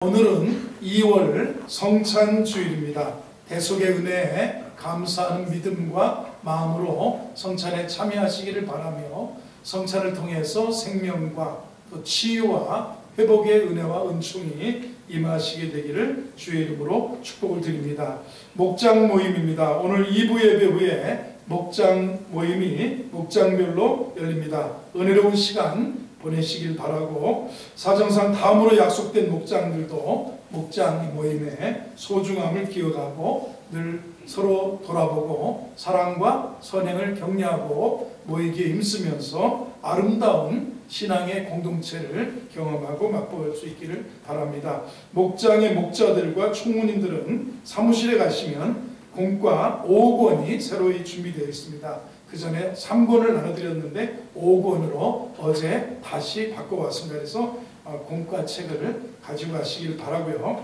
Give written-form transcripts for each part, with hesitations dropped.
오늘은 2월 성찬주일입니다. 대속의 은혜에 감사하는 믿음과 마음으로 성찬에 참여하시기를 바라며 성찬을 통해서 생명과 또 치유와 회복의 은혜와 은총이 임하시게 되기를 주의 이름으로 축복을 드립니다. 목장 모임입니다. 오늘 2부 예배 후에 목장 모임이 목장별로 열립니다. 은혜로운 시간 보내시길 바라고, 사정상 다음으로 약속된 목장들도 목장 모임의 소중함을 기억하고 늘 서로 돌아보고 사랑과 선행을 격려하고 모이기에 힘쓰면서 아름다운 신앙의 공동체를 경험하고 맛볼 수 있기를 바랍니다. 목장의 목자들과 총무님들은 사무실에 가시면 공과 5억 원이 새로이 준비되어 있습니다. 그 전에 3권을 나눠드렸는데 5권으로 어제 다시 바꿔왔습니다. 그래서 공과 책을 가지고 가시길 바라고요.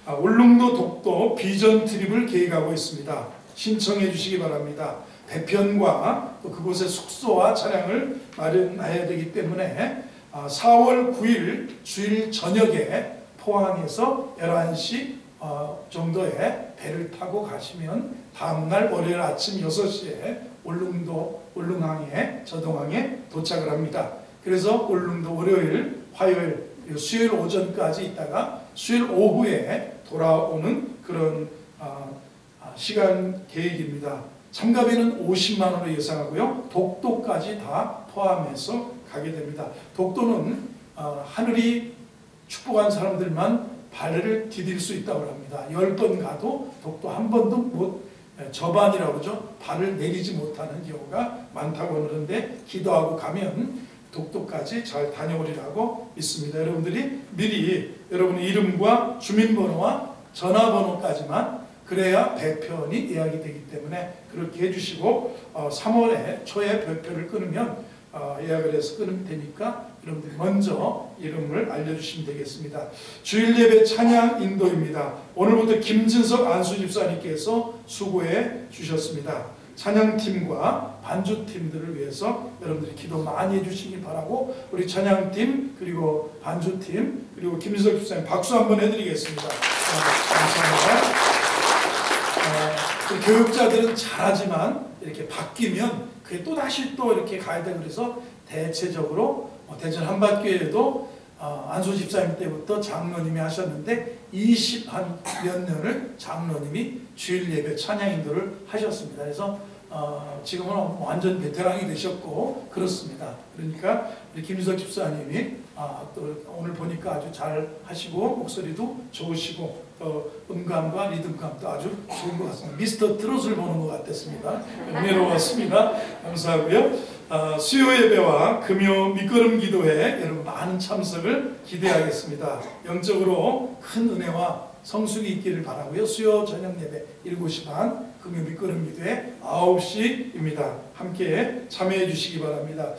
울릉도 독도 비전 트립을 계획하고 있습니다. 신청해 주시기 바랍니다. 배편과 또 그곳의 숙소와 차량을 마련해야 되기 때문에 4월 9일 주일 저녁에 포항에서 11시 정도에 배를 타고 가시면 다음날 월요일 아침 6시에 울릉항에 저동항에 도착을 합니다. 그래서 울릉도 월요일, 화요일, 수요일 오전까지 있다가 수요일 오후에 돌아오는 그런 시간 계획입니다. 참가비는 50만 원으로 예상하고요. 독도까지 다 포함해서 가게 됩니다. 독도는 하늘이 축복한 사람들만 발을 디딜 수 있다고 합니다. 10번 가도 독도 한 번도 못 저반이라고 그러죠. 발을 내리지 못하는 경우가 많다고 하는데 기도하고 가면 독도까지 잘 다녀오리라고 믿습니다. 여러분들이 미리 여러분의 이름과 주민번호와 전화번호까지만 그래야 배편이 예약이 되기 때문에 그렇게 해주시고 3월에 초에 배편을 끊으면 예약을 해서 끊으면 되니까 여러분들이 먼저 이름을 알려주시면 되겠습니다. 주일 예배 찬양 인도입니다. 오늘부터 김진석 안수집사님께서 수고해 주셨습니다. 찬양팀과 반주팀들을 위해서 여러분들이 기도 많이 해주시기 바라고, 우리 찬양팀 그리고 반주팀 그리고 김진석 집사님 박수 한번 해드리겠습니다. 감사합니다. 교육자들은 잘하지만 이렇게 바뀌면 그게 또다시 또 이렇게 가야 되고, 그래서 대체적으로 대전 한밭교회에도 안수 집사님 때부터 장로님이 하셨는데 20몇 년을 장로님이 주일 예배 찬양 인도를 하셨습니다. 그래서 지금은 완전 베테랑이 되셨고 그렇습니다. 그러니까 우리 김유석 집사님이 또 오늘 보니까 아주 잘 하시고 목소리도 좋으시고 음감과 리듬감도 아주 좋은 것 같습니다. 미스터 트롯을 보는 것 같았습니다. 은혜로웠습니다. 감사하고요. 수요 예배와 금요 밑거름 기도회 여러분 많은 참석을 기대하겠습니다. 영적으로 큰 은혜와 성숙이 있기를 바라고요. 수요 저녁 예배 7시 반, 금요 밑거름 기도회 9시입니다. 함께 참여해 주시기 바랍니다.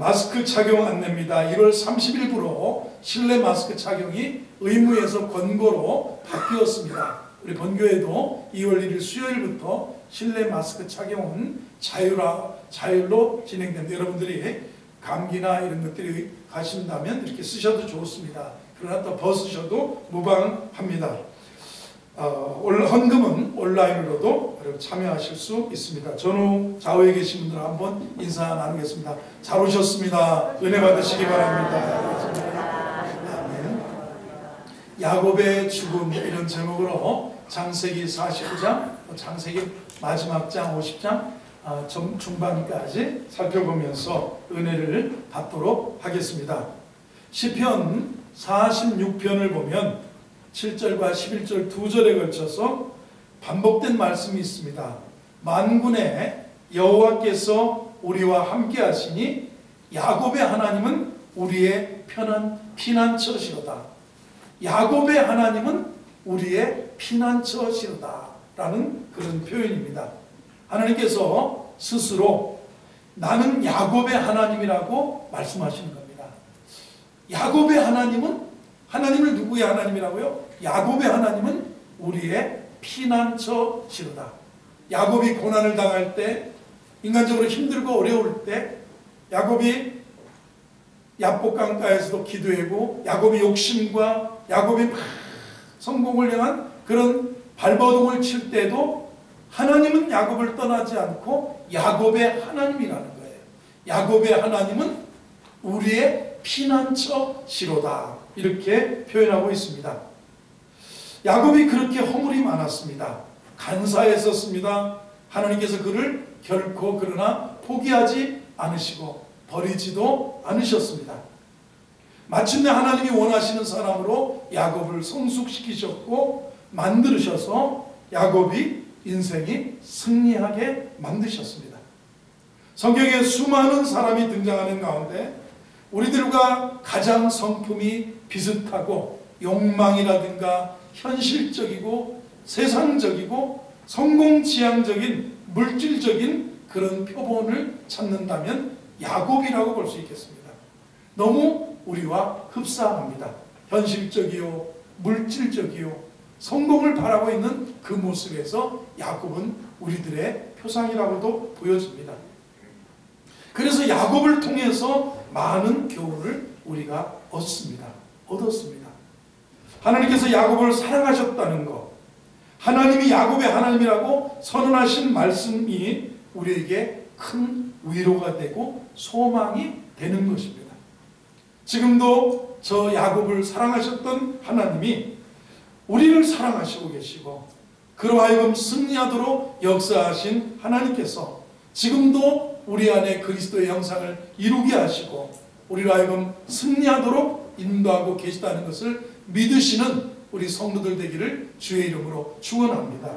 마스크 착용 안내입니다. 1월 30일부로 실내 마스크 착용이 의무에서 권고로 바뀌었습니다. 우리 본교회도 2월 1일 수요일부터 실내 마스크 착용은 자율로 진행됩니다. 여러분들이 감기나 이런 것들이 가신다면 이렇게 쓰셔도 좋습니다. 그러나 또 벗으셔도 무방합니다. 헌금은 온라인으로도 여러분 참여하실 수 있습니다. 전후 좌우에 계신 분들 한번 인사 나누겠습니다. 잘 오셨습니다. 은혜 받으시기 바랍니다. 아멘. 야곱의 죽음 이런 제목으로 창세기 49장, 창세기 마지막 장 50장 중반까지 살펴보면서 은혜를 받도록 하겠습니다. 시편 46편을 보면 7절과 11절 2절에 걸쳐서 반복된 말씀이 있습니다. 만군의 여호와께서 우리와 함께 하시니 야곱의 하나님은 우리의 피난처시로다. 야곱의 하나님은 우리의 피난처시로다 라는 그런 표현입니다. 하나님께서 스스로 나는 야곱의 하나님이라고 말씀하시는 겁니다. 야곱의 하나님을 누구의 하나님이라고요? 야곱의 하나님은 우리의 피난처시로다. 야곱이 고난을 당할 때, 인간적으로 힘들고 어려울 때 야곱이 야복강가에서도 기도하고 야곱이 욕심과 야곱이 막 성공을 향한 그런 발버둥을 칠 때도 하나님은 야곱을 떠나지 않고 야곱의 하나님이라는 거예요. 야곱의 하나님은 우리의 피난처시로다, 이렇게 표현하고 있습니다. 야곱이 그렇게 허물이 많았습니다. 간사했었습니다. 하나님께서 그를 결코 그러나 포기하지 않으시고 버리지도 않으셨습니다. 마침내 하나님이 원하시는 사람으로 야곱을 성숙시키셨고 만들으셔서 야곱이 인생이 승리하게 만드셨습니다. 성경에 수많은 사람이 등장하는 가운데 우리들과 가장 성품이 비슷하고 욕망이라든가 현실적이고 세상적이고 성공지향적인 물질적인 그런 표본을 찾는다면 야곱이라고 볼 수 있겠습니다. 너무 우리와 흡사합니다. 현실적이요, 물질적이요, 성공을 바라고 있는 그 모습에서 야곱은 우리들의 표상이라고도 보여집니다. 그래서 야곱을 통해서 많은 교훈을 우리가 얻었습니다. 하나님께서 야곱을 사랑하셨다는 것, 하나님이 야곱의 하나님이라고 선언하신 말씀이 우리에게 큰 위로가 되고 소망이 되는 것입니다. 지금도 저 야곱을 사랑하셨던 하나님이 우리를 사랑하시고 계시고 그로 하여금 승리하도록 역사하신 하나님께서 지금도 우리 안에 그리스도의 형상을 이루게 하시고 우리로 하여금 승리하도록 인도하고 계시다는 것을 믿으시는 우리 성도들 되기를 주의 이름으로 축원합니다.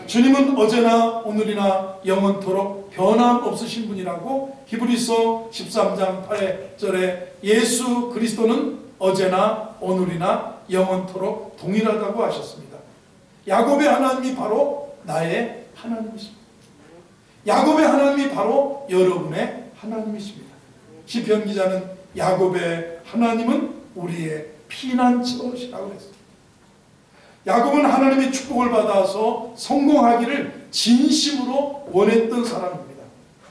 주님은 어제나 오늘이나 영원토록 변함없으신 분이라고 히브리서 13장 8절에 예수 그리스도는 어제나 오늘이나 영원토록 동일하다고 하셨습니다. 야곱의 하나님이 바로 나의 하나님이십니다. 야곱의 하나님이 바로 여러분의 하나님이십니다. 시편 기자는 야곱의 하나님은 우리의 피난처시라고 했습니다. 야곱은 하나님의 축복을 받아서 성공하기를 진심으로 원했던 사람입니다.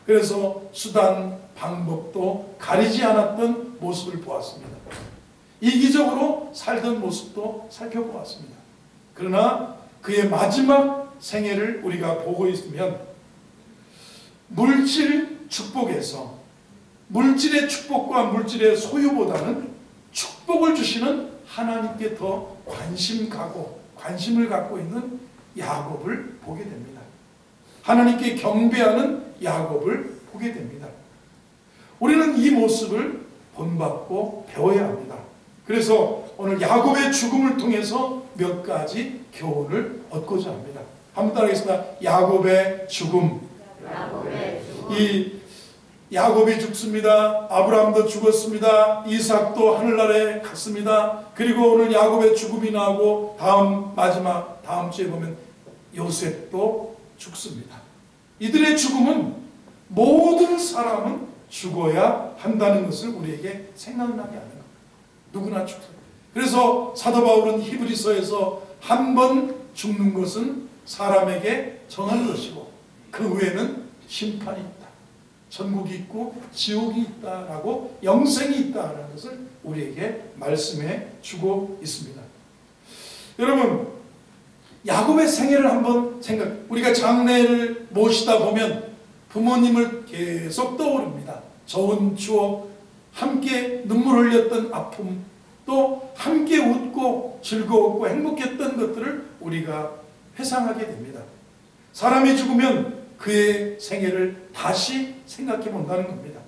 그래서 수단, 방법도 가리지 않았던 모습을 보았습니다. 이기적으로 살던 모습도 살펴보았습니다. 그러나 그의 마지막 생애를 우리가 보고 있으면 물질 축복에서 물질의 축복과 물질의 소유보다는 축복을 주시는 하나님께 더 관심을 갖고 있는 야곱을 보게 됩니다. 하나님께 경배하는 야곱을 보게 됩니다. 우리는 이 모습을 본받고 배워야 합니다. 그래서 오늘 야곱의 죽음을 통해서 몇 가지 교훈을 얻고자 합니다. 한번 따라하겠습니다. 야곱의 죽음. 이 야곱이 죽습니다. 아브라함도 죽었습니다. 이삭도 하늘나라에 갔습니다. 그리고 오늘 야곱의 죽음이 나오고 다음 주에 보면 요셉도 죽습니다. 이들의 죽음은 모든 사람은 죽어야 한다는 것을 우리에게 생각나게 하는 겁니다. 누구나 죽습니다. 그래서 사도 바울은 히브리서에서 한 번 죽는 것은 사람에게 정한 것이고 그 후에는 심판이 있다. 천국이 있고 지옥이 있다라고 영생이 있다라는 것을 우리에게 말씀해 주고 있습니다. 여러분, 야곱의 생애를 한번 우리가 장례를 모시다 보면 부모님을 계속 떠오릅니다. 좋은 추억, 함께 눈물 흘렸던 아픔, 또 함께 웃고 즐거웠고 행복했던 것들을 우리가 회상하게 됩니다. 사람이 죽으면 그의 생애를 다시 생각해 본다는 겁니다.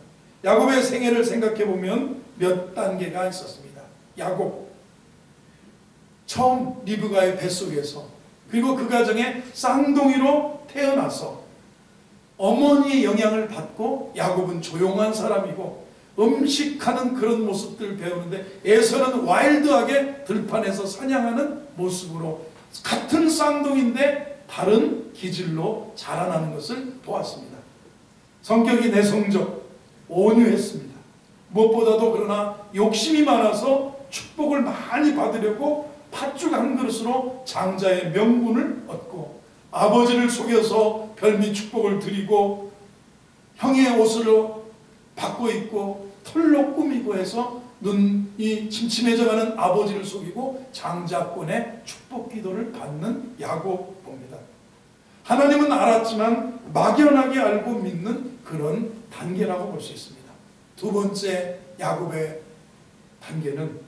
야곱의 생애를 생각해 보면 몇 단계가 있었습니다. 야곱, 처음 리브가의 뱃속에서, 그리고 그 가정에 쌍둥이로 태어나서 어머니의 영향을 받고 야곱은 조용한 사람이고 음식하는 그런 모습들을 배우는데 에서는 와일드하게 들판에서 사냥하는 모습으로 같은 쌍둥이인데 다른 기질로 자라나는 것을 보았습니다. 성격이 내성적, 온유했습니다. 무엇보다도 그러나 욕심이 많아서 축복을 많이 받으려고 팥죽 한 그릇으로 장자의 명분을 얻고 아버지를 속여서 별미 축복을 드리고 형의 옷으로 받고 입고 털로 꾸미고 해서 눈이 침침해져가는 아버지를 속이고 장자권의 축복 기도를 받는 야곱 봅니다. 하나님은 알았지만 막연하게 알고 믿는 그런 단계라고 볼 수 있습니다. 두 번째 야곱의 단계는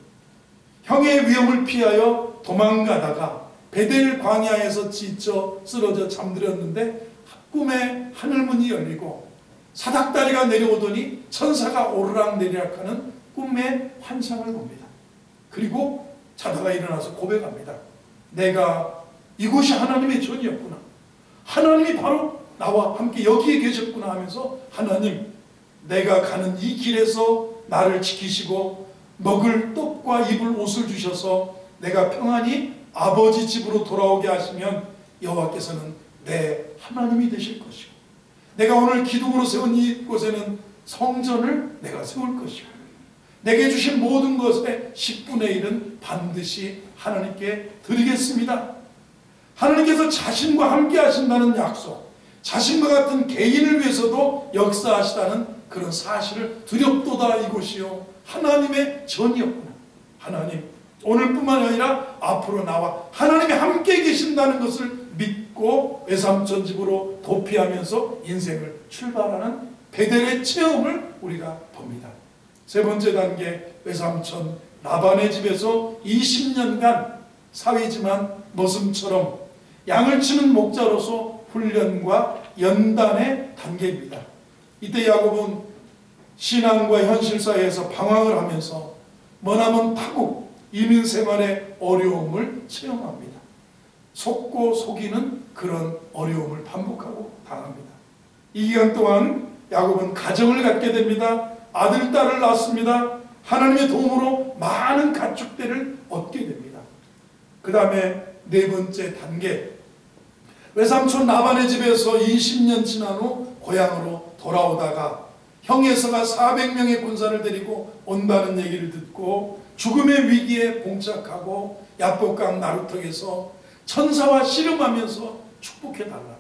형의 위험을 피하여 도망가다가 베델 광야에서 지쳐 쓰러져 잠들었는데 꿈에 하늘문이 열리고 사닥다리가 내려오더니 천사가 오르락내리락 하는 꿈의 환상을 봅니다. 그리고 자다가 일어나서 고백합니다. 내가 이곳이 하나님의 전이었구나. 하나님이 바로 나와 함께 여기에 계셨구나 하면서 하나님, 내가 가는 이 길에서 나를 지키시고 먹을 떡과 입을 옷을 주셔서 내가 평안히 아버지 집으로 돌아오게 하시면 여호와께서는 내 하나님이 되실 것이고 내가 오늘 기둥으로 세운 이곳에는 성전을 내가 세울 것이고 내게 주신 모든 것의 10분의 1은 반드시 하나님께 드리겠습니다. 하나님께서 자신과 함께 하신다는 약속, 자신과 같은 개인을 위해서도 역사하시다는 그런 사실을 두렵도다. 이곳이요 하나님의 전이었구나. 하나님, 오늘뿐만 아니라 앞으로 나와 하나님이 함께 계신다는 것을 믿고 외삼촌 집으로 도피하면서 인생을 출발하는 베델의 체험을 우리가 봅니다. 세 번째 단계, 외삼촌 라반의 집에서 20년간 사위지만 머슴처럼 양을 치는 목자로서 훈련과 연단의 단계입니다. 이때 야곱은 신앙과 현실 사이에서 방황을 하면서 머나먼 타국, 이민 생활의 어려움을 체험합니다. 속고 속이는 그런 어려움을 반복하고 당합니다. 이 기간 동안 야곱은 가정을 갖게 됩니다. 아들, 딸을 낳습니다. 하나님의 도움으로 많은 가축대를 얻게 됩니다. 그 다음에 네 번째 단계, 외삼촌 라반의 집에서 20년 지난 후 고향으로 돌아오다가 형에서가 400명의 군사를 데리고 온다는 얘기를 듣고 죽음의 위기에 봉착하고 야복강 나루턱에서 천사와 씨름하면서 축복해달라고,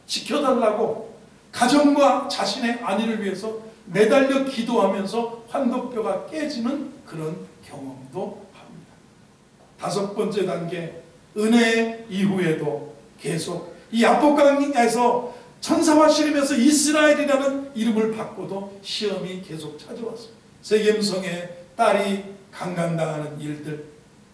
지켜달라고 가정과 자신의 안위를 위해서 매달려 기도하면서 환도뼈가 깨지는 그런 경험도 합니다. 다섯 번째 단계, 은혜 이후에도 계속 이 야복강에서 천사와 씨름해서 이스라엘이라는 이름을 받고도 시험이 계속 찾아왔습니다. 세겜성에 딸이 강간당하는 일들,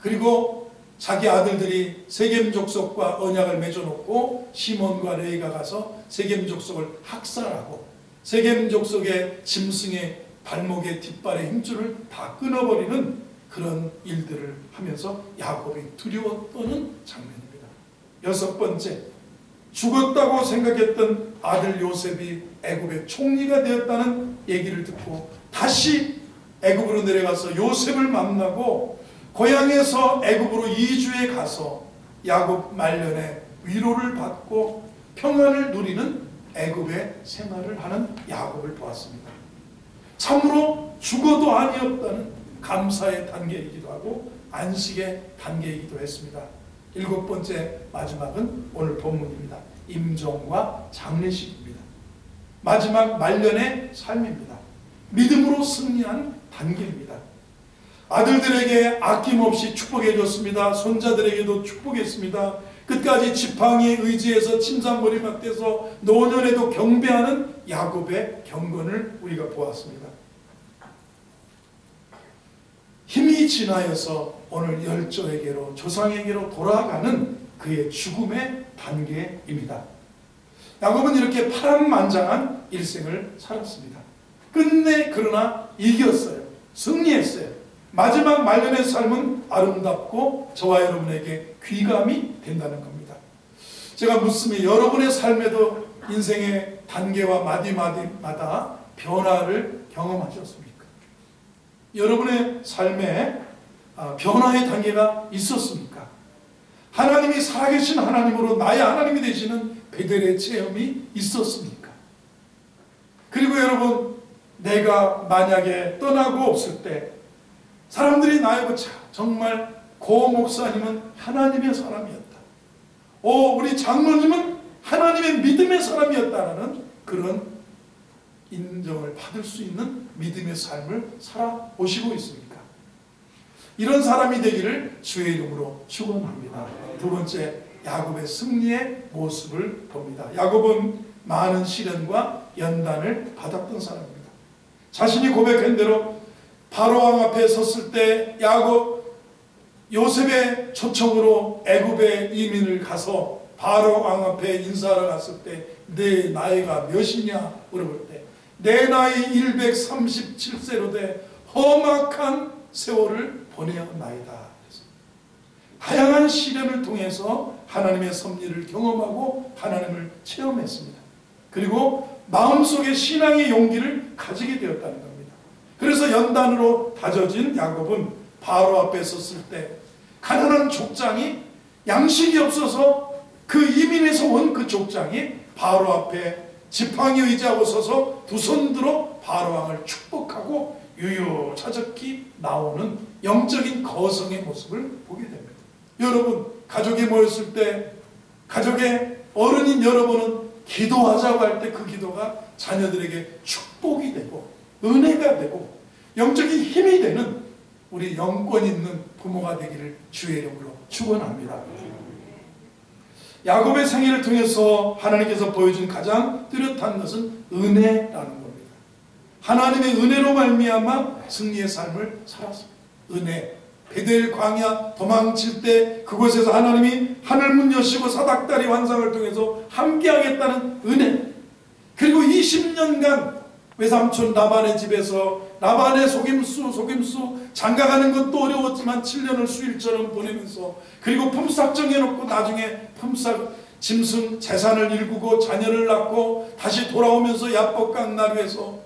그리고 자기 아들들이 세겜 족속과 언약을 맺어놓고 시몬과 레이가 가서 세겜 족속을 학살하고 세겜 족속의 짐승의 발목의 뒷발의 힘줄을 다 끊어버리는 그런 일들을 하면서 야곱이 두려워 떠는 장면입니다. 여섯 번째, 죽었다고 생각했던 아들 요셉이 애굽의 총리가 되었다는 얘기를 듣고 다시 애굽으로 내려가서 요셉을 만나고 고향에서 애굽으로 이주해 가서 야곱 말년에 위로를 받고 평안을 누리는 애굽의 생활을 하는 야곱을 보았습니다. 참으로 죽어도 아니 없다는 감사의 단계이기도 하고 안식의 단계이기도 했습니다. 일곱 번째, 마지막은 오늘 본문입니다. 임종과 장례식입니다. 마지막 말년의 삶입니다. 믿음으로 승리한 단계입니다. 아들들에게 아낌없이 축복해 줬습니다. 손자들에게도 축복했습니다. 끝까지 지팡이에 의지해서 침상머리맡에서 노년에도 경배하는 야곱의 경건을 우리가 보았습니다. 힘이 지나여서 오늘 열조에게로, 조상에게로 돌아가는 그의 죽음의 단계입니다. 야곱은 이렇게 파란만장한 일생을 살았습니다. 끝내 그러나 이겼어요. 승리했어요. 마지막 말년의 삶은 아름답고 저와 여러분에게 귀감이 된다는 겁니다. 제가 묻습니다. 여러분의 삶에도 인생의 단계와 마디마디마다 변화를 경험하셨습니까? 여러분의 삶에 변화의 단계가 있었습니까? 하나님이 살아계신 하나님으로 나의 하나님이 되시는 베델의 체험이 있었습니까? 그리고 여러분, 내가 만약에 떠나고 없을 때 사람들이 나에게 정말 고 목사님은 하나님의 사람이었다, 우리 장로님은 하나님의 믿음의 사람이었다라는 그런 인정을 받을 수 있는 믿음의 삶을 살아오시고 있습니까? 이런 사람이 되기를 주의 이름으로 축원합니다. 두 번째, 야곱의 승리의 모습을 봅니다. 야곱은 많은 시련과 연단을 받았던 사람입니다. 자신이 고백한 대로 바로왕 앞에 섰을 때 요셉의 초청으로 애굽에 이민을 가서 바로왕 앞에 인사하러 갔을 때 내 나이가 몇이냐 물어볼 때 내 나이 137세로 돼 험악한 세월을 보내었나이다. 다양한 시련을 통해서 하나님의 섭리를 경험하고 하나님을 체험했습니다. 그리고 마음속에 신앙의 용기를 가지게 되었다는 겁니다. 그래서 연단으로 다져진 야곱은 바로 앞에 섰을 때 가난한 족장이 양식이 없어서 그 이민에서 온 그 족장이 바로 앞에 지팡이 의지하고 서서 두 손 들어 바로왕을 축복하고 유유자적히 나오는 영적인 거성의 모습을 보게 됩니다. 여러분, 가족이 모였을 때 가족의 어른인 여러분은 기도하자고 할 때 그 기도가 자녀들에게 축복이 되고 은혜가 되고 영적인 힘이 되는 우리 영권 있는 부모가 되기를 주의 이름으로 축원합니다. 야곱의 생애를 통해서 하나님께서 보여준 가장 뚜렷한 것은 은혜라는 겁니다. 하나님의 은혜로 말미암아 승리의 삶을 살았습니다. 은혜. 베델 광야 도망칠 때 그곳에서 하나님이 하늘문 여시고 사닥다리 환상을 통해서 함께하겠다는 은혜. 그리고 20년간 외삼촌 라반의 집에서 라반의 속임수 장가가는 것도 어려웠지만 7년을 수일처럼 보내면서 그리고 품삯 정해놓고 나중에 품삯 짐승 재산을 일구고 자녀를 낳고 다시 돌아오면서 야복강 나루에서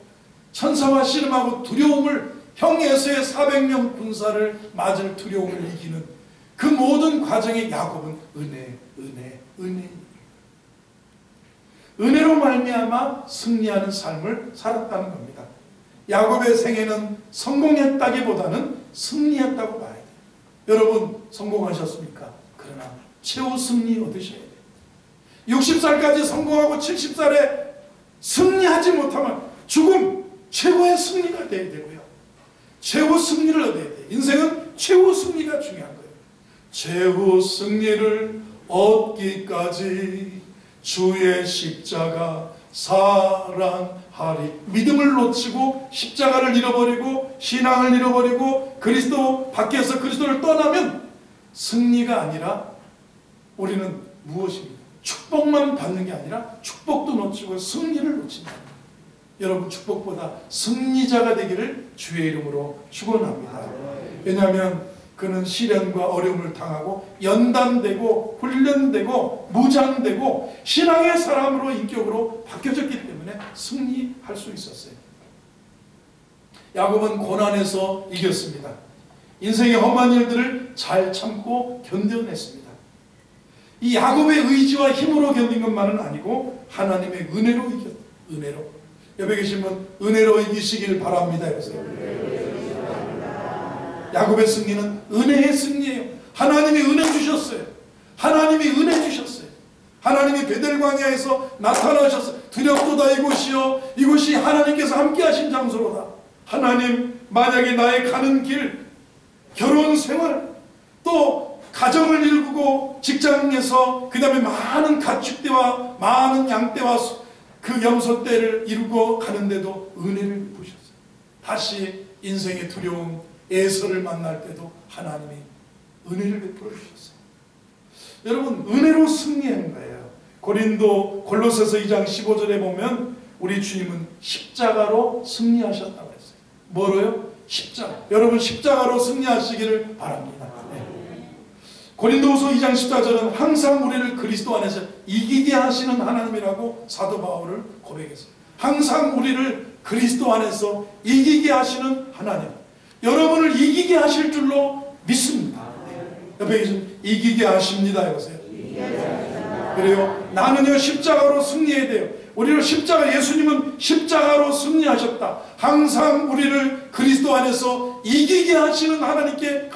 천사와 씨름하고 두려움을 형 에서의 400명 군사를 맞을 두려움을 이기는 그 모든 과정의 야곱은 은혜로 말미암아 승리하는 삶을 살았다는 겁니다. 야곱의 생애는 성공했다기보다는 승리했다고 봐야 돼요. 여러분, 성공하셨습니까? 그러나 최후 승리 얻으셔야 돼요. 60살까지 성공하고 70살에 승리하지 못하면 죽음, 최고의 승리가 돼야 되고요. 최후 승리를 얻어야 돼요. 인생은 최후 승리가 중요한 거예요. 최후 승리를 얻기까지 주의 십자가 사랑하리. 믿음을 놓치고 십자가를 잃어버리고 신앙을 잃어버리고 그리스도 밖에서 그리스도를 떠나면 승리가 아니라 우리는 무엇입니까? 축복만 받는 게 아니라 축복도 놓치고 승리를 놓친다. 여러분, 축복보다 승리자가 되기를 주의 이름으로 축원합니다. 왜냐하면 그는 시련과 어려움을 당하고 연단되고 훈련되고 무장되고 신앙의 사람으로 인격으로 바뀌어졌기 때문에 승리할 수 있었어요. 야곱은 고난에서 이겼습니다. 인생의 험한 일들을 잘 참고 견뎌냈습니다. 이 야곱의 의지와 힘으로 견딘 것만은 아니고 하나님의 은혜로 이겼다. 은혜로. 옆에 계신 분, 은혜로 이기시길 바랍니다. 해보세요. 야곱의 승리는 은혜의 승리예요. 하나님이 은혜 주셨어요. 하나님이 은혜 주셨어요. 하나님이 베델 광야에서 나타나셨어요. 두렵도다 이곳이요, 이곳이 하나님께서 함께 하신 장소로다. 하나님, 만약에 나의 가는 길, 결혼 생활, 또 가정을 일구고 직장에서 그 다음에 많은 가축대와 많은 양떼와 그 염소떼를 이루고 가는데도 은혜를 보셨어요. 다시 인생의 두려움, 에서를 만날 때도 하나님이 은혜를 베풀어 주셨어요. 여러분, 은혜로 승리하는 거예요. 골로새서 2장 15절에 보면 우리 주님은 십자가로 승리하셨다고 했어요. 뭐로요? 십자가. 여러분, 십자가로 승리하시기를 바랍니다. 네. 고린도후서 2장 14절은 항상 우리를 그리스도 안에서 이기게 하시는 하나님이라고 사도 바울을 고백했어요. 항상 우리를 그리스도 안에서 이기게 하시는 하나님. 여러분을 이기게 하실 줄로 믿습니다. 옆에 계신 이기게 하십니다. 해보세요. 그래요. 나는요 십자가로 승리해야 돼요. 우리를 십자가, 예수님은 십자가로 승리하셨다. 항상 우리를 그리스도 안에서 이기게 하시는 하나님께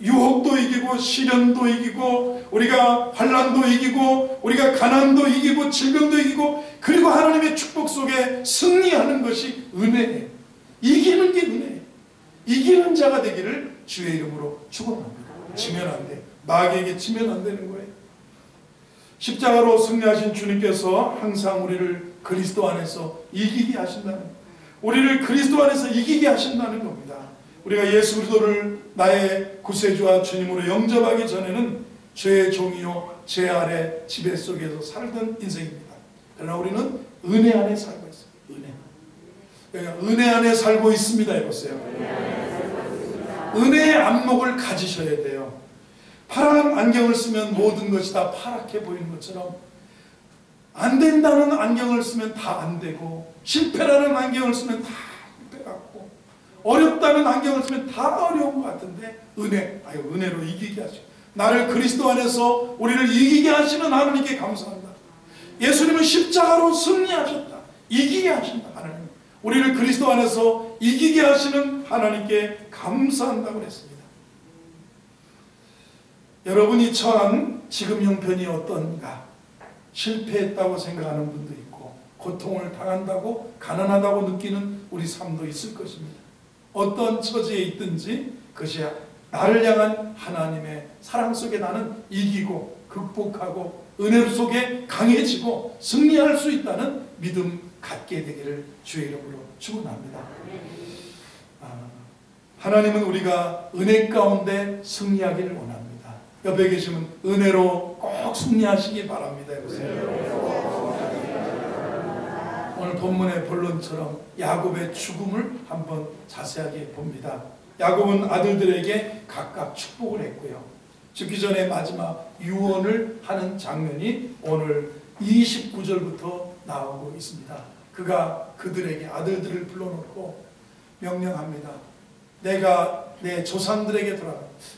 유혹도 이기고 시련도 이기고 우리가 환난도 이기고 우리가 가난도 이기고 질병도 이기고 그리고 하나님의 축복 속에 승리하는 것이 은혜예요. 이기는 게 은혜예요. 이기는 자가 되기를 주의 이름으로 축원합니다. 지면 안 돼. 마귀에게 지면 안 되는 거예요. 십자가로 승리하신 주님께서 항상 우리를 그리스도 안에서 이기게 하신다는, 우리를 그리스도 안에서 이기게 하신다는 겁니다. 우리가 예수 그리스도를 나의 구세주와 주님으로 영접하기 전에는 죄의 종이요 죄 아래 지배 속에서 살던 인생입니다. 그러나 우리는 은혜 안에 살고 있습니다. 은혜. 그러니까 은혜 안에 살고 있습니다. 해보세요. 은혜의 안목을 가지셔야 돼요. 파란 안경을 쓰면 모든 것이 다 파랗게 보이는 것처럼, 안 된다는 안경을 쓰면 다 안 되고, 실패라는 안경을 쓰면 다 실패 같고, 어렵다는 안경을 쓰면 다 어려운 것 같은데, 은혜로 이기게 하시고, 나를 그리스도 안에서 우리를 이기게 하시는 하나님께 감사합니다. 예수님은 십자가로 승리하셨다. 이기게 하신다. 하나님, 우리를 그리스도 안에서 이기게 하시는 하나님께 감사한다고 했습니다. 여러분이 처한 지금 형편이 어떤가? 실패했다고 생각하는 분도 있고, 고통을 당한다고, 가난하다고 느끼는 우리 삶도 있을 것입니다. 어떤 처지에 있든지 그것이 나를 향한 하나님의 사랑 속에 나는 이기고 극복하고 은혜 속에 강해지고 승리할 수 있다는 믿음 갖게 되기를 주의 이름으로 축원합니다. 하나님은 우리가 은혜 가운데 승리하기를 원합니다. 옆에 계시면 은혜로 꼭 승리하시기 바랍니다. 오늘 본문의 본론처럼 야곱의 죽음을 한번 자세하게 봅니다. 야곱은 아들들에게 각각 축복을 했고요. 죽기 전에 마지막 유언을 하는 장면이 오늘 29절부터 나오고 있습니다. 그가 그들에게, 아들들을 불러놓고 명령합니다. 내가 내 조상들에게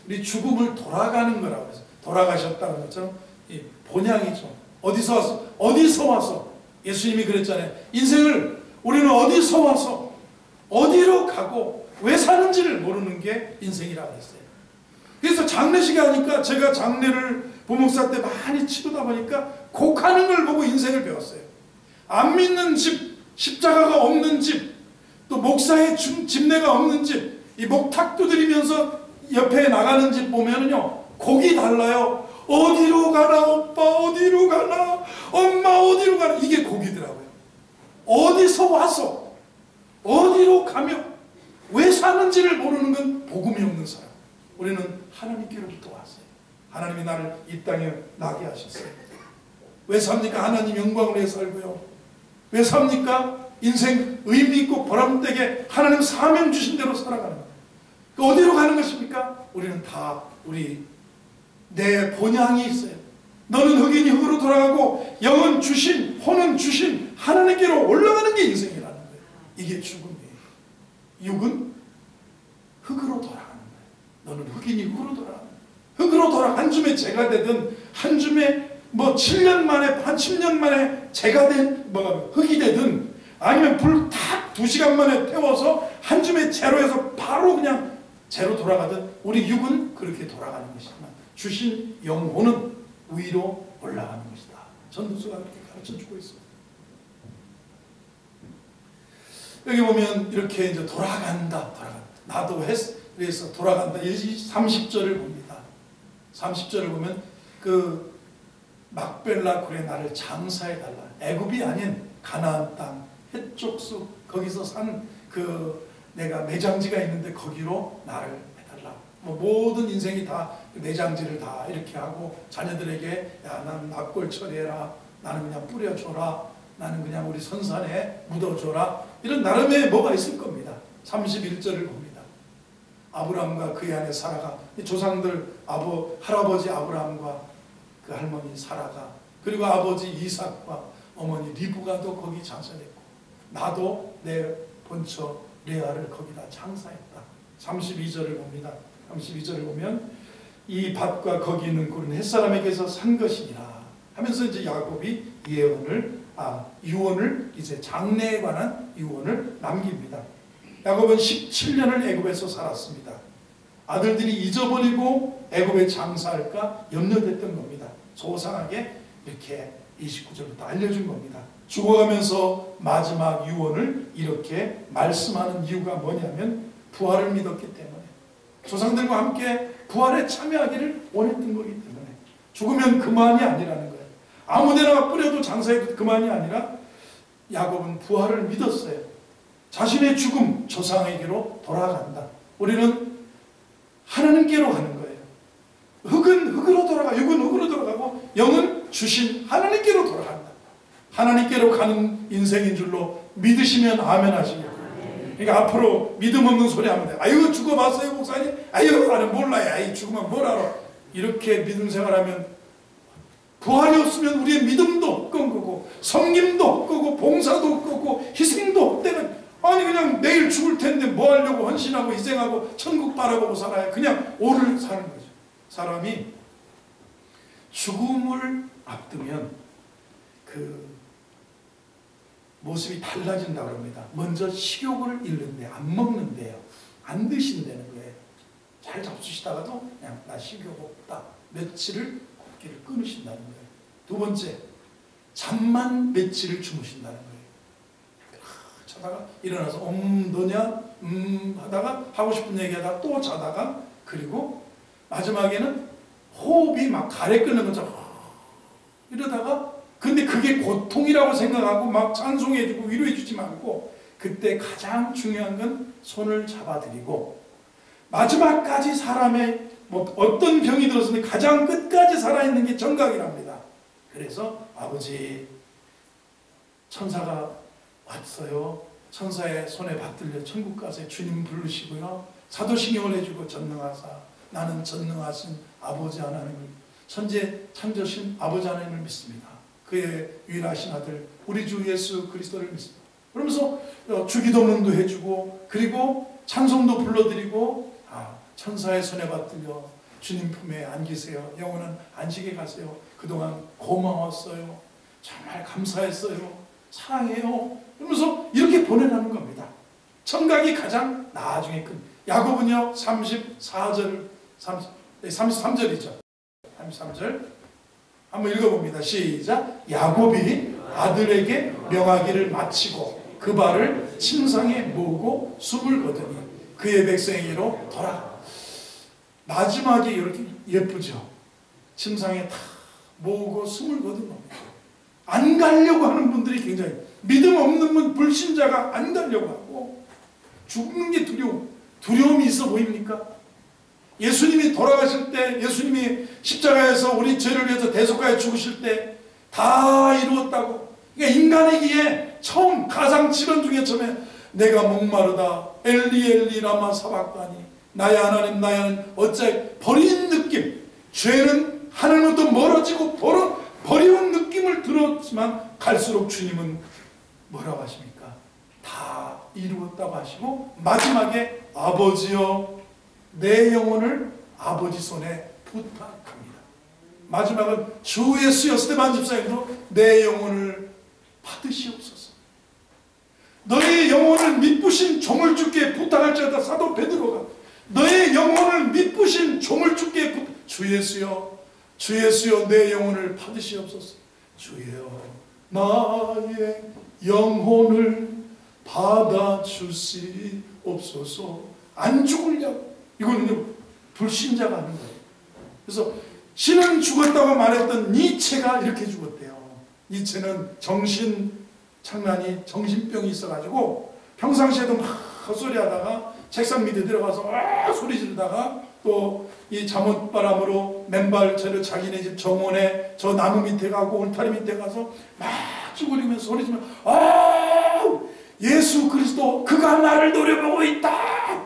우리 죽음을 돌아가는 거라고 해서, 돌아가셨다는 것처럼 이 본향이죠. 어디서 와서 예수님이 그랬잖아요. 인생을 우리는 어디서 와서 어디로 가고 왜 사는지를 모르는 게 인생이라고 했어요. 그래서 장례식 하니까, 제가 장례를 부목사 때 많이 치르다 보니까 곡하는 걸 보고 인생을 배웠어요. 안 믿는 집, 십자가가 없는 집, 또 목사의 집례가 없는 집, 이 목탁 두드리면서 옆에 나가는 집 보면은요, 곡이 달라요. 어디로 가나 오빠, 어디로 가나 엄마, 어디로 가나, 이게 곡이더라고요. 어디서 와서 어디로 가며 왜 사는지를 모르는 건 복음이 없는 사람. 우리는 하나님께로부터 왔어요. 하나님이 나를 이 땅에 나게 하셨어요. 왜 삽니까? 하나님 영광을 위해 살고요. 왜 삽니까? 인생 의미 있고 보람되게 하나님 사명 주신 대로 살아가는 거예요. 어디로 가는 것입니까? 우리는 다 내 본향이 있어요. 너는 흑인이 흑으로 돌아가고 영은 주신, 혼은 주신 하나님께로 올라가는 게 인생이라는 거예요. 이게 죽음이에요. 육은 흑으로 돌아가는 거예요. 너는 흑인이 흑으로 돌아가는 거예요. 흑으로 돌아가, 한 줌의 재가 되든, 한 줌의 7년 만에, 한 10년 만에 재가 된 흑이 되든, 아니면 불 탁 2시간 만에 태워서 한 줌의 재로 해서 바로 그냥 재로 돌아가든, 우리 육은 그렇게 돌아가는 것이지만 주신 영혼은 위로 올라가는 것이다. 전도서가 그렇게 가르쳐주고 있습니다. 여기 보면 이렇게 이제 돌아간다. 나도 그래서 돌아간다. 30절을 봅니다. 30절을 보면 그 막벨라 굴에 나를 장사해달라. 애굽이 아닌 가나안 땅, 해쪽 숲, 거기서 산 내가 매장지가 있는데 거기로 나를 해달라. 모든 인생이 다 매장지를 다 이렇게 하고 자녀들에게, 야, 난 납골 처리해라. 나는 그냥 뿌려줘라. 나는 그냥 우리 선산에 묻어줘라. 이런 나름의 뭐가 있을 겁니다. 31절을 봅니다. 아브라함과 그의 아내 사라가, 조상들 할아버지 아브라함과 그 할머니 사라가, 그리고 아버지 이삭과 어머니 리브가도 거기 장사됐고, 나도 내 본처 레아를 거기다 장사했다. 32절을 봅니다. 32절을 보면 이 밭과 거기 있는 굴은 햇사람에게서 산 것이니라 하면서 이제 야곱이 유언을 이제 장래에 관한 유언을 남깁니다. 야곱은 17년을 애굽에서 살았습니다. 아들들이 잊어버리고 애굽에 장사할까 염려됐던 겁니다. 소상하게 이렇게 29절부터 알려준 겁니다. 죽어가면서 마지막 유언을 이렇게 말씀하는 이유가 뭐냐면 부활을 믿었기 때문에, 조상들과 함께 부활에 참여하기를 원했던 거기 때문에 죽으면 그만이 아니라는 거예요. 아무데나 뿌려도 장사해도 그만이 아니라 야곱은 부활을 믿었어요. 자신의 죽음 조상에게로 돌아간다. 우리는 하나님께로 가는 거예요. 흙은 흙으로 돌아가, 육은 흙으로 돌아가고 영은 주신 하나님께로 돌아간다. 하나님께로 가는 인생인 줄로 믿으시면 아멘 하시겠고요. 그러니까 앞으로 믿음 없는 소리 하면 돼요. 아유 죽어봤어요 목사님? 아유 나는 몰라요. 아이 죽으면 뭘 알아. 이렇게 믿음 생활하면 부활이 없으면 우리의 믿음도 헛건 거고 섬김도 헛거고 봉사도 헛거고 희생도 헛되는, 아니 그냥 내일 죽을 텐데 뭐 하려고 헌신하고 희생하고 천국 바라보고 살아요. 그냥 오늘 사는 거죠. 사람이 죽음을 앞두면 그 모습이 달라진다고 합니다. 먼저 식욕을 잃는데 안 먹는데요. 안 드신다는 거예요. 잘 잡수시다가도 그냥 나 식욕 없다. 며칠을 걷기를 끊으신다는 거예요. 두 번째, 잠만 며칠을 주무신다는 거예요. 자다가 일어나서 너냐? 하다가 하고 싶은 얘기하다가 또 자다가, 그리고 마지막에는 호흡이 막 가래 끓는 것처럼 이러다가, 근데 그게 고통이라고 생각하고 막 찬송해주고 위로해주지 말고, 그때 가장 중요한 건 손을 잡아드리고 마지막까지 사람의 어떤 병이 들었으면 가장 끝까지 살아있는 게 정각이랍니다. 그래서 아버지 천사가 왔어요. 천사의 손에 받들려 천국 가서 주님 부르시고요. 사도신경을 해주고 전능하사 나는 전능하신 아버지 하나님을, 천재 창조신 아버지 하나님을 믿습니다. 그의 유일하신 아들 우리 주 예수 그리스도를 믿습니다. 그러면서 주기도문도 해주고 그리고 찬송도 불러드리고, 천사의 손에 받들려 주님 품에 안기세요. 영원한 안식에 가세요. 그동안 고마웠어요. 정말 감사했어요. 사랑해요. 그러면서 이렇게 보내라는 겁니다. 청각이 가장 나중에 큰. 야곱은요 33절이죠. 33절 한번 읽어봅니다. 시작. 야곱이 아들에게 명하기를 마치고 그 발을 침상에 모으고 숨을 거두니 그의 백성에게로 돌아. 마지막에 이렇게 예쁘죠. 침상에 다 모으고 숨을 거둔 겁니다. 안 가려고 하는 분들이 굉장히, 믿음 없는 분, 불신자가 안 가려고 하고 죽는 게 두려움이 있어 보입니까? 예수님이 돌아가실 때, 예수님이 십자가에서 우리 죄를 위해서 대속하여 죽으실 때 다 이루었다고. 그러니까 인간이기에 처음 가장 질원 중에 처음에 내가 목마르다 엘리 엘리 라마 사박다니 나의 하나님 나의 하나님 어찌하여, 버린 느낌, 죄는 하나님부터 멀어지고 버리운 느낌을 들었지만 갈수록 주님은 뭐라고 하십니까? 다 이루었다고 하시고 마지막에 아버지여 내 영혼을 아버지 손에 부탁합니다. 마지막은 주 예수여 스데반 집사님도 내 영혼을 받으시옵소서. 너의 영혼을 미쁘신 종을 주께 부탁할지어다. 사도 베드로가 너의 영혼을 미쁘신 종을 주께 주 예수여 주 예수여 내 영혼을 받으시옵소서. 주여 나의 영혼을 받아주시옵소서. 안 죽으려고. 이거는요 불신자가 하는 거예요. 그래서 신은 죽었다고 말했던 니체가 이렇게 죽었대요. 니체는 장난이 정신병이 있어가지고 평상시에도 막 헛소리하다가 책상 밑에 들어가서 소리 지르다가 또 이 잠옷바람으로 맨발채로 자기네 집 정원에 저 나무 밑에 가고 울타리 밑에 가서 막 쭈그리면서 소리 지르면 예수 그리스도 그가 나를 노려보고 있다.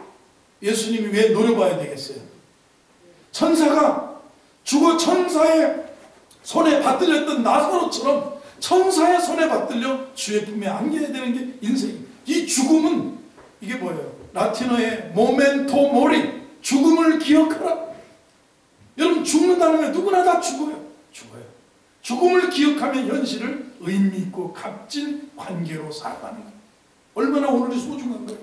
예수님이 왜 노려봐야 되겠어요? 천사가 죽어 천사의 손에 받들렸던 나사로처럼 천사의 손에 받들려 주의 품에 안겨야 되는 게 인생입니다. 이 죽음은 이게 뭐예요? 라틴어의 모멘토 모리, 죽음을 기억하라. 여러분 죽는다는 게 누구나 다 죽어요. 죽음을 기억하면 현실을 의미 있고 값진 관계로 살아가는 거예요. 얼마나 오늘이 소중한 거예요.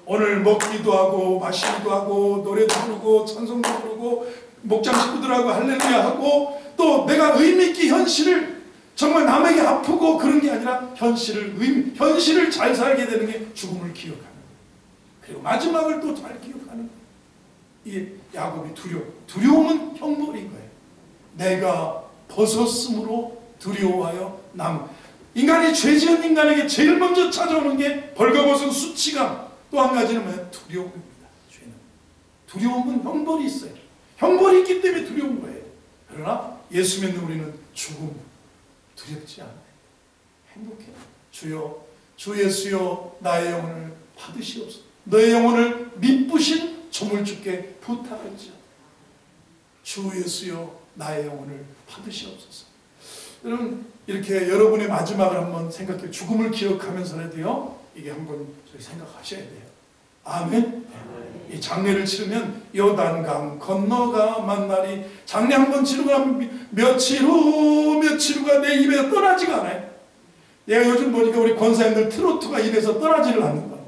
오늘 먹기도 하고 마시기도 하고 노래도 부르고 찬송도 부르고 목장 식구들하고 할렐루야 하고 또 내가 의미 있게 현실을 정말 남에게 아프고 그런 게 아니라 현실을 잘 살게 되는 게 죽음을 기억하는 거예요. 그리고 마지막을 또 잘 기억하는 거예요. 이 야곱이 두려움은 형벌인 거예요. 내가 벗었으므로 두려워하여 인간이 죄 지은 인간에게 제일 먼저 찾아오는 게 벌거벗은 수치감, 또 한 가지는 뭐예요? 두려움입니다. 죄는. 두려움은 형벌이 있어요. 형벌이 있기 때문에 두려운 거예요. 그러나 예수 믿는 우리는 죽음 두렵지 않아요. 행복해요. 주여, 주 예수여, 나의 영혼을 받으시옵소서. 너의 영혼을 미쁘신 조물주께 부탁하지요. 주 예수여, 나의 영혼을 받으시옵소서. 여러분, 이렇게 여러분의 마지막을 한번 생각해, 죽음을 기억하면서라도요, 이게 한번 생각하셔야 돼요. 아멘. 이 장례를 치르면 요단강 건너가 만나리. 장례 한번 치르고 나면 며칠 후가 내 입에서 떠나지가 않아요. 내가 요즘 보니까 우리 권사님들 트로트가 입에서 떠나지를 않는 거예요.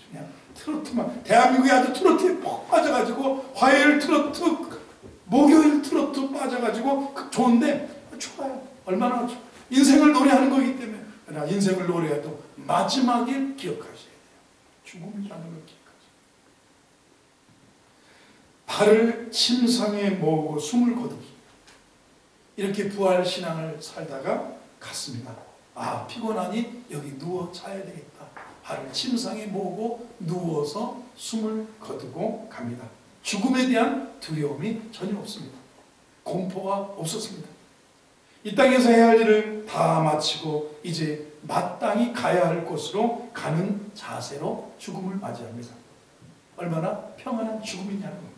그냥 트로트만, 대한민국이 아주 트로트에 푹 빠져가지고 화요일 트로트, 목요일 트로트 빠져가지고 좋은데, 좋아요. 얼마나 좋아. 인생을 노래하는 거기 때문에. 그러나 인생을 노래해도 마지막을 기억하셔야 돼요. 죽음이라는 걸 기억하세요. 발을 침상에 모으고 숨을 거둡니다. 이렇게 부활신앙을 살다가 갔습니다. 아, 피곤하니 여기 누워 자야 되겠다. 발을 침상에 모으고 누워서 숨을 거두고 갑니다. 죽음에 대한 두려움이 전혀 없습니다. 공포가 없었습니다. 이 땅에서 해야 할 일을 다 마치고 이제 마땅히 가야 할 곳으로 가는 자세로 죽음을 맞이합니다. 얼마나 평안한 죽음이냐는 겁니다.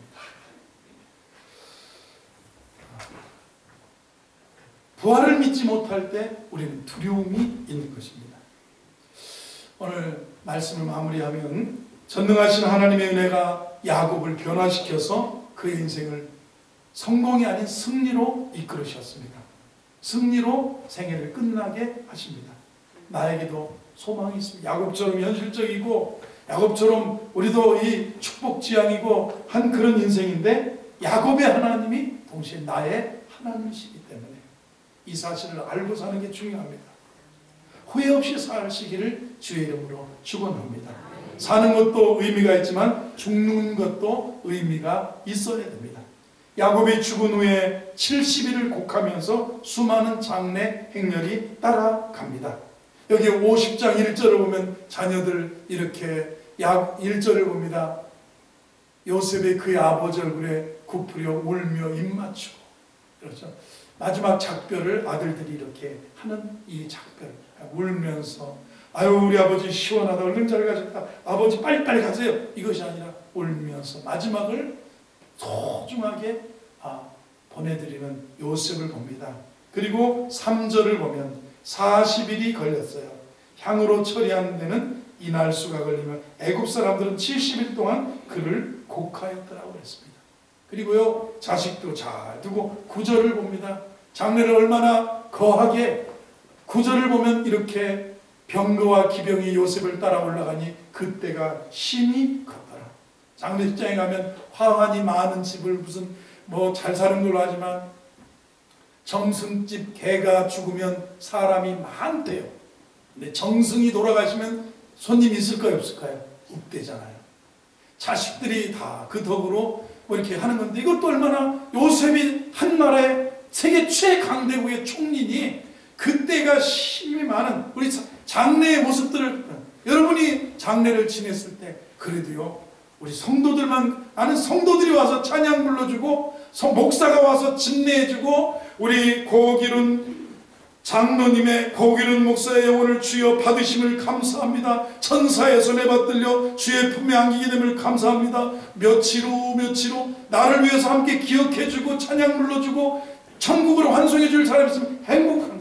부활을 믿지 못할 때 우리는 두려움이 있는 것입니다. 오늘 말씀을 마무리하면 전능하신 하나님의 은혜가 야곱을 변화시켜서 그의 인생을 성공이 아닌 승리로 이끌으셨습니다. 승리로 생애를 끝나게 하십니다. 나에게도 소망이 있습니다. 야곱처럼 현실적이고 야곱처럼 우리도 이 축복지향이고 한 그런 인생인데 야곱의 하나님이 동시에 나의 하나님이시기 때문에 이 사실을 알고 사는 게 중요합니다. 후회 없이 사시기를 주의 이름으로 축원합니다. 사는 것도 의미가 있지만 죽는 것도 의미가 있어야 됩니다. 야곱이 죽은 후에 70일을 곡하면서 수많은 장례 행렬이 따라갑니다. 여기 50장 1절을 보면 자녀들 이렇게 1절을 봅니다. 요셉이 그의 아버지 얼굴에 굽으려 울며 입 맞추고, 그렇죠. 마지막 작별을 아들들이 이렇게 하는 이 작별, 울면서 아유 우리 아버지 시원하다, 얼른 잘 가셨다, 아버지 빨리빨리 가세요, 이것이 아니라 울면서 마지막을 소중하게 보내드리는 요셉을 봅니다. 그리고 3절을 보면 40일이 걸렸어요. 향으로 처리하는 데는 이날수가 걸리면 애굽 사람들은 70일 동안 그를 곡하였더라고 그랬습니다. 그리고요, 자식도 잘 두고 9절을 봅니다. 장례를 얼마나 거하게, 9절을 보면 이렇게 병거와 기병이 요셉을 따라 올라가니 그때가 심히 컸더라. 장례식장에 가면 화환이 많은 집을 무슨 잘 사는 걸로 하지만 정승집 개가 죽으면 사람이 많대요. 근데 정승이 돌아가시면 손님 있을까요, 없을까요? 없대잖아요. 자식들이 다 그 덕으로 이렇게 하는 건데, 이것도 얼마나 요셉이 한 나라의 세계 최강대국의 총리니 그때가 심히 많은 우리 장례의 모습들을, 여러분이 장례를 지냈을 때 그래도요, 우리 성도들만 아는 성도들이 와서 찬양 불러주고 목사가 와서 진례해주고 우리 고기른 장로님의 고기른 목사의 영혼을 주여 받으심을 감사합니다. 천사의 손에 받들려 주의 품에 안기게 됨을 감사합니다. 며칠 후 나를 위해서 함께 기억해주고 찬양 불러주고 천국으로 환송해 줄 사람이 있으면 행복한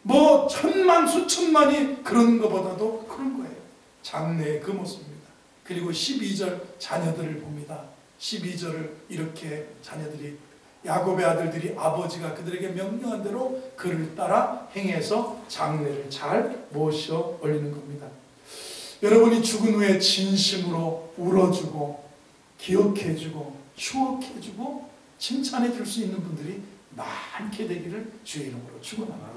거예요. 천만 수천만이 그런 것보다도 그런 거예요. 장래의 그 모습입니다. 그리고 12절 자녀들을 봅니다. 12절을 이렇게 자녀들이, 야곱의 아들들이 아버지가 그들에게 명령한 대로 그를 따라 행해서 장례를 잘 모셔 올리는 겁니다. 여러분이 죽은 후에 진심으로 울어주고 기억해주고 추억해주고 칭찬해줄 수 있는 분들이 많게 되기를 주의 이름으로 축원합니다.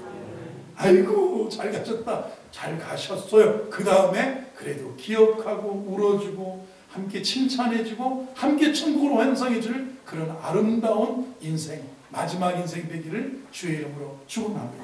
아이고 잘 가셨다, 잘 가셨어요. 그 다음에 그래도 기억하고 울어주고 함께 칭찬해주고 함께 천국으로 환상해줄 그런 아름다운 인생, 마지막 인생 되기를 주의 이름으로 축원합니다.